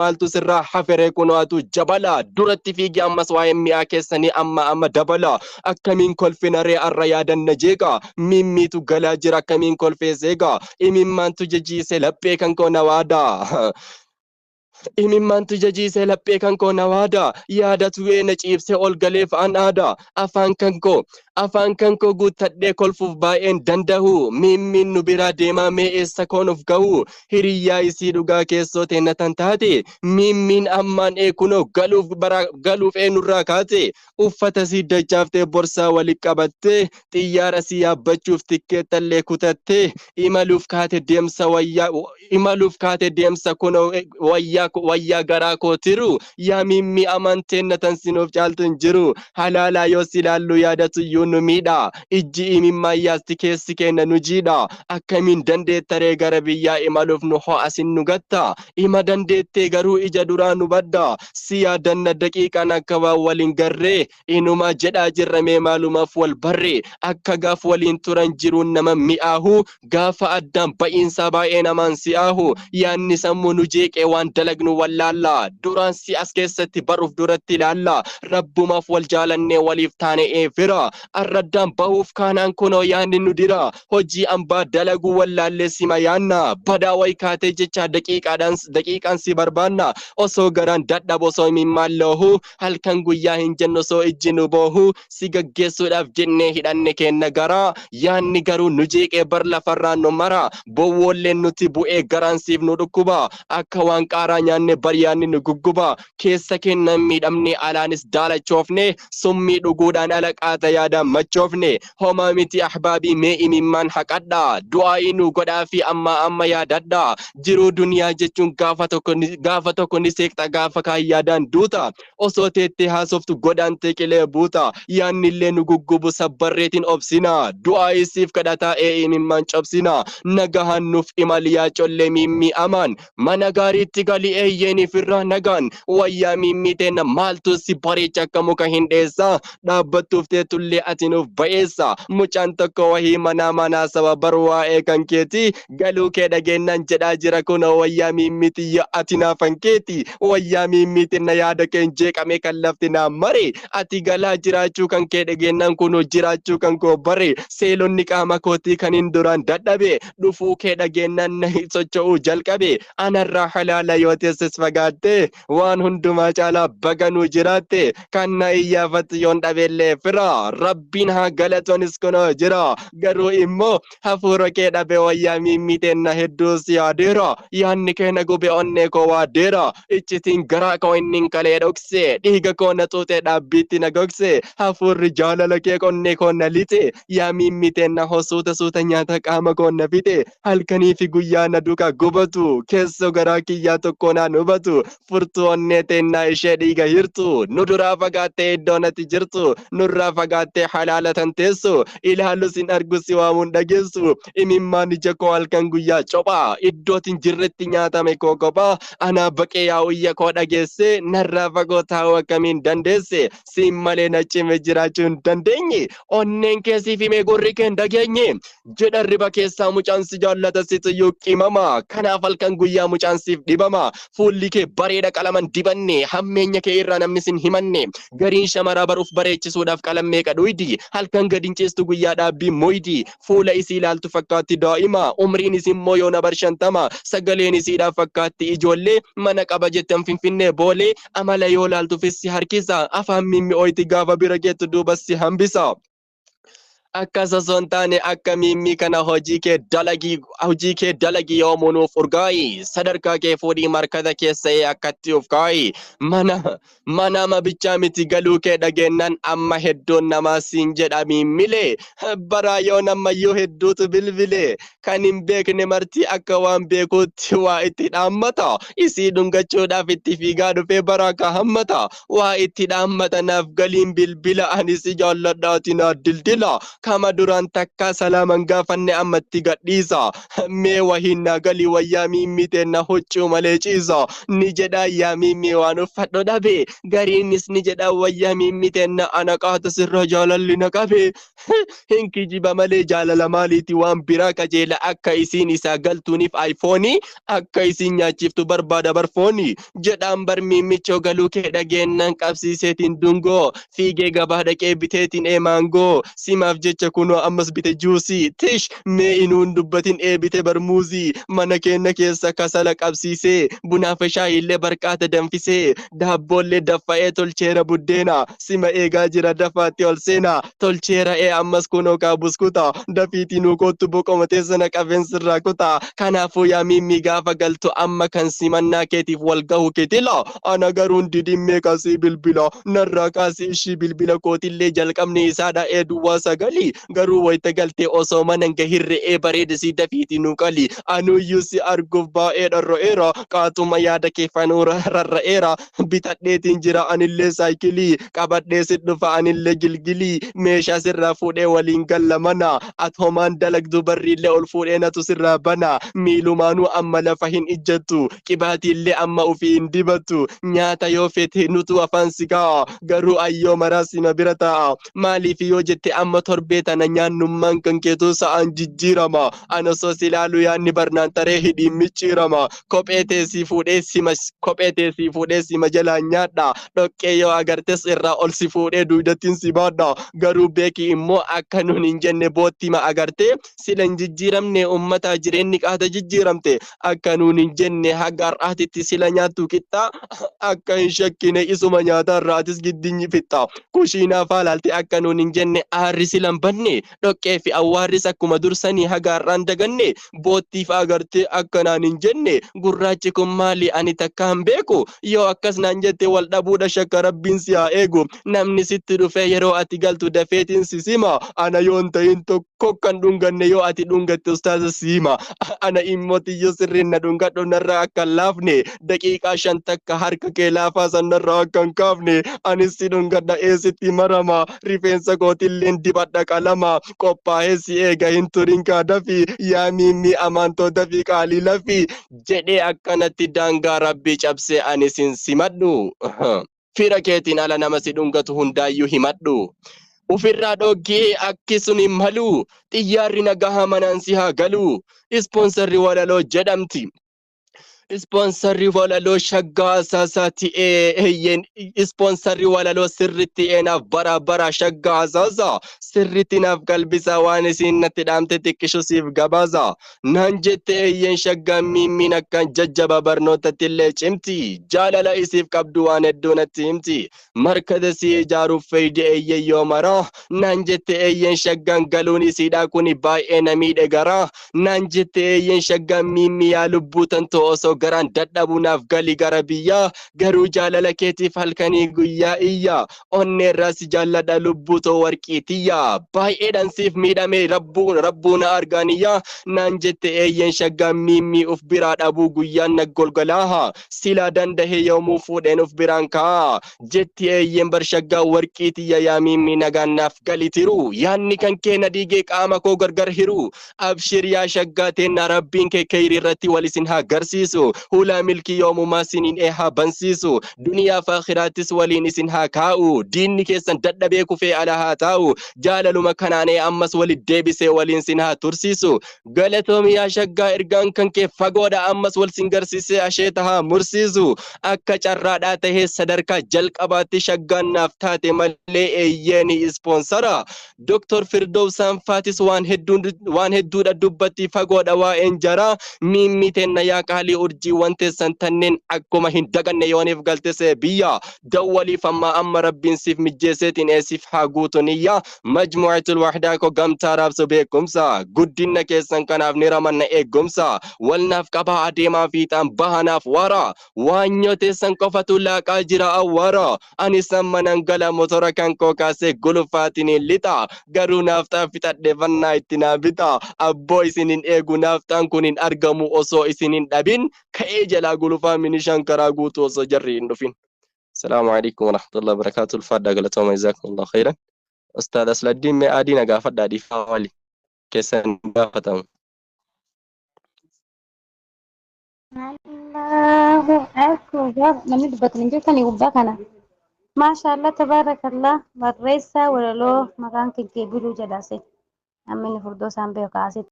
maaltu sirraa hafere kunoatu jabala duratti fiigi ammas waa'ee mi'aa keessanii amma dabala akkamiin kolfinaree arra yaadanna jeeqa mimmiitu galaa jira akkamiin kolfeeseega imimmaantu jajiise laphee kan koo nawaada imimmaantu jajiise laphee kan koo nawaada yaadatu weena ciibse ol galeef an aada afaan kan koo guuttadhee kolfuuf baay'een danda'u mimmiin nu biraa deemaa mee eessa koonuuf ga'u hiriyyaa isii dhugaa keessoo teennatan taate mimmiin ammaan kunoo galuuf eenurraa kaate uffata sii dachaaftee borsaa walitti qabattee xiyyaara sii yaabbachuuf tikkeettallee kutattee imaluuf kaate deemsa kunoo wayyaa garaa kootiru yaa mimmi amanteen natan sinuuf caaltu hin jiru halaalaa yoo silaallu yaadatu iyyuu nu miidha ijji imimmaa yaasti keessi kenna nu jiidha akkamiin dandeettaree gara biyyaa imaluuf nu ho'asin nu gatta ima dandeettee garuu ija duraa nu badda si yaadanna daqiiqaan akka waan waliin garree inuma jedhaa jirramee maalumaaf wal barre akka gaaf waliin turan jiruun nama mi'aahu gaafa addaan ba'iinsaa baay'ee namaan si'aahu yaanni sammuu nu jeeqee waan dalagnu wallaalla duraan si as keessatti baruuf duratti ilaalla rabbumaaf wal jaalannee waliif taane eefira arraddaan bahuuf kaanaan kunoo yaanni nu dira hojii ambaa dalaguu wallaallee sima yaanna badaa way kaatee jecha daqiiqaan si barbaanna osoo garaan dadhab osoo imimmaan loohu halkan guyyaa hin jennu osoo ijji nu boohu si gaggeessuudhaaf jennee hidhanne kenna garaa yaanni garuu nu jeeqee bar lafarraan nu mara bowwoolleen nuti bu'ee garaan siif nu dhukkuba akka waan qaaraa nyaanne baryaanni nu gugguba keessa kenna miidhamne alaanis daalachoofne summii dhuguudhaan ala qaata yaadaan machoofne homaa miti ahbaabii mee imimmaan haqadha du'aa'ii nu godhaa fi amma yaadadha jiruu duniyaa jechuun gaafa tokko ni seeqxa gaafa kaan yaadaan duuta osoo teettee haasoftu godaantee qilee buuta yaannillee nu guggubu sabbarreetiin obsina du'aa'ii siif kadhataa imimmaan cobsina nagahan nuuf imali yaa collee mimmi amaan mana gaariitti galii eeyyeeniif irraa nagaan wayyaa mimmi teenna maaltu si bareecha akka muka hin dheessa dhaabbattuuf teetullee ati nuuf ba'eessa mucaan tokko wahii manaa saba baru waa'ee kan keeti galuu kee dhageennan jedhaa jira kunoo wayyaa mimmiti yaa ati naafan keeti wayyaa mimmiti na yaada keen jeeqame kan lafti naa mare ati galaa jiraachuu kan kee dhageennan kunoo jiraachuu kan koo bare seelonni qaama kootii kan hin duraan dadhabe dhufuu kee dhageennan na socho'uu jalqabe anarraa halaala yoo teessis fagaatte waan hundumaa caalaa baganuu jiraatte kan na iyyaafatu yoon dhabeellee fira rabbiin haa galatonis kunoo jira garuu immoo hafuura kee dhabe wayyaa mimmiteen na hedduu si yaadeera yaanni kee na gube onnee koo waadeera iccitiin garaa koo inni kalee dhokse dhiiga koo na xuuxee dhaabbiitti na gogse hafuurri jaalala kee onnee koo na lixe yaa mimmiteen na suuta nyaata qaama koo na fixe halkanii fi guyyaa na duukaa gubatu keessoo garaa kiyyaa tokko naan hubatu furtuu onnee teennaa ishee dhiiga hirtu nu duraa fagaattee iddoo natti jirtu nurraa fagaattee halaala tan teessu ilaalus hin argu si waamuun dhageessu imimmaan ija koo halkan guyyaa cophaa iddootiin jirretti nyaatame koo kophaa anaa baqee yaa'uyya koo dhageesse narraa fagoo taa'uu akkamiin dandeesse siin malee na cime jiraachuu hin dandeenye onneen keessiif himee gurri kee hin dhageenye jedha riba keessaa mucaan si jaallata situyyuu qimama kanaaf halkan guyyaa mucaan siif dhibama fuulli kee bareeda qalaman dibanne hammeenya kee irraa namni sin himanne gariin shamaraa baruuf bareechisuudhaaf qalammee qaduydi halkan gadin ceestu guyyaa dhaabbii moydi fuula isii ilaaltu fakkaatti daa'ima umriin isin immoo yoo na barshantama sagaleen isiidhaaf fakkaatti ijoollee mana qaba jettan finfinnee boolee amala yoo laaltufis si harkisa afaan mimmi'ooyti gaafa bira geettu duubas si hambisa akka son taane akka mimmi kana hojii kee dalagii yoomuu nuuf urgaayi sadarkaa kee fuudhii markata keessa'ee akkatti uf kaayi mana mabichaa miti galuu kee dhageennan amma hedduun namaa siin jedha mimmilee baraa yoo namayyuu hedduutu bilbilee kan hin beekne marti akka waan beekuutti waa itti dhaammata isii dhungachuudhaaf itti fiigaa dhufee baraa ka hammata waa itti dhaammata naaf galiin bilbila ani si jaalladhaati naa dildila kama duraan takka salaaman gaafanne ammatti gadhiisa mee wahinna gali wayyaa mimmitenna huccuu malee ciisa ni jedha yaa mimmi waan uffadho dhabe gariinis ni jedha wayyaa mimmitenna ana qaata sirra jaalalli na qabe hin kijiba malee jaalala maaliiti waan biraa qajeela akka isiin isaa galtuuniif iPhone akka isiin nyaachiftu barbaada barfooni jedhaan bar mimmichoo galuu kee dhageennan qabsiiseetiin dungoo fiigee gabaa dhaqee biteetiin maangoo simaaf jecha kunoo ammas bite juusii tish mee inuun dubbatin bite barmuuzii mana keenya keessa kasala qabsiisee bunaaf shaayillee barqaata danfisee daabboollee daffa'ee tolcheera buddeena sima eegaa jira dafaatti ol seena tolcheera ammas kunoo kaabuskuta dafiitii nuu kottu boqomatee sana qabeensirraa kutaa kanaafuu yaa mimmi gaafa galtu amma kan simannaa keetiif wal gahu keetila ana garuun didimmee kasii bilbila narraa kaasii ishii bilbila kootillee jalqabni isaadha duwwaa sagali garuu wayita galtee osoo manan gahirre bareeda si dafiitii nuu qali anuyyuu si arguuf baay'ee dharra'eera qaatuma yaada kee fanuura rarra'eera bitadheetiin jira anillee saayikilii qabadhee si dhufa anillee gilgilii meeshaa sirraa fuudhee waliin galla mana atomaan dalagdu barriillee ol fuudhee natu sirraa bana miilumaanuu amma lafa hin ijjattu qibaatiillee amma ufii hin dibattu nyaata yoo fete nutu afaan sigaa garuu ayyoo maraasima bira ta'a maaliif yoo jette amma torbee tana nyaannummaan kan keetuu sa'aan jijjiirama ana osoo silaaluu yaanni barnaan taree hidhiin micciirama kophee teessii fuudhee sima jalaa nyaadha dhoqqee yoo agartes irraa ol si fuudhee duudattiin si baadha garuu beekii immoo akka nun hin jenne boottima agarte sila hin jijjiiramne ummataa jireenyi qaata jijjiiramte akka nun hin jenne haga har'aatitti sila nyaattu qixxa akka hin shakkine isuma nyaatarraatis giddinyi fixa kushiinaa faalaalte akka nun hin jenne aarri silan banne dhoqqee fi awwaarris akkuma dursanii haga har'aan daganne boottiif agarte akkanaan hin jenne gurraachi kun maali ani takka hin beeku yoo akkas naan jette wal dhabuudha shakka rabbiin si haa eegu namni sitti dhufee yeroo ati galtu dafeetiin si sima ana yoon ta'in tokko kan dhunganne yoo ati dhungatte ustaaza sima ana immootiyyo sirriin na dhungadhu narraa akka hin laafne daqiiqaa 5 takka harka kee laafaa sanarraa akka hin kaafne anis si dhungadha eessitti marama rifeensa kootilleen dibadha qalama qophaa'ee si eega hin turin kaa dafi yaa mimmi amantoota fi qaalii lafi jedhee akkanatti daangaa rabbii cabsee ani sin simadhu fira keetiin ala nama si dhungatu hundaayyuu himadhu ufirraa dhoggee akkisun hin malu xiyyaarri nagahaa manaan si haa galu ispoonsarri walaloo jedhamti ispoonsarri walaloo shaggaa asaasaati ispoonsarri walaloo sirritti naaf bara shaggaa asaasa sirritti naaf galbisa waan isin natti dhaamte xiqqishu siif gabaasa naan jette eeyyen shaggaa mimmiin akkan jajjaba barnootatti illee cimti jaalala isiif qabdu waan hedduu natti himti markada si ijaaruuf feeyde eeyyen yoo mara naan jette eeyyen shaggaan galuun isiidhaa kuni baay'ee na miidhe gara naan jette eeyyen shaggaan mimmi yaa lubbuu tantoo osoo garan dadhabunaaf gali gara biyya garuu jaalala keetiif halkanii guyyaa iyya onneerraa si jaalladha lubbutoo warqiitiyya baay'eedhaan siif miidhame rabbuuna argaaniyya naan jette eeyyen shaggaan mimmi uf biraa dhabuu guyyaan na golgolaaha silaa dandahe yoomuu fuudheen uf biraan kaa jetti eeyyen bar shaggaa warqiitiyya yaa mimmi nagaannaaf galitiru yaanni kan kee na dhiigee qaama koo gargar hiru abshir yaa shaggaa teenna rabbiin kee kayri irratti walisin haa garsiisu hula milki yoomumaa siniin haa bansiisu duniyaa fi akhiraatis waliin isin haa kaa'u diinni keessan dadhabee kufee ala haa taa'u jaalaluma kanaanee ammas walit deebisee waliin sin haa tursiisu galatoomi yaa shaggaa ergaan kan kee fagoodha ammas wal sin garsiisee asheeta haa mursiisu akka carraadhaa tahee sadarkaa jalqabaatti shaggaan naaf taate malee eeyyeeni ispoonsara Dr. Firdowsaan Faatis waan hedduudha dubbatti fagoodha waa'een jara mimmi teenna yaa qaalii urjii wanteessan tanneen akkuma hin daganne yooniif galtesee biyya dawwaliif amma rabbiin siif mijjeeseetiin eesiif haa guutu niyya majmuucatul wahdaa ko gamtaa raabsu beekumsa guddinna keessan kanaaf ni ramanna eeggumsa walnaaf qabaa adeemaa fiixaan bahanaaf wara waanyoteessan qofatu laaqaa jira awwara ani sammanan gala motora kan koo kaasee gulufaatiin lixa garuu naaftaa fixadheeffannaa itti naa bita abboo isinin eegu naaftaan kun hin argamu osoo isinin dhabin ka'ee jalaa gulufaa minishaan karaa guutuu osoo jarri hin dhufin. Salaamu alaikum wa rahmatullahi wa barakatuh. Ulfaadhaa galatooma jazakumullahu khairan. Ustaad Asladdiin mee adii na gaafadhaa dhiifaa wali keessan gaafatamu. Allahu akbar. Namni dubbatan hin jirtanii gubbaa kana. Maashaallah tabaarakallah barreessaa walaloo maqaan kee biluu jedhase. Namni furdoo isaan beeku kaasee.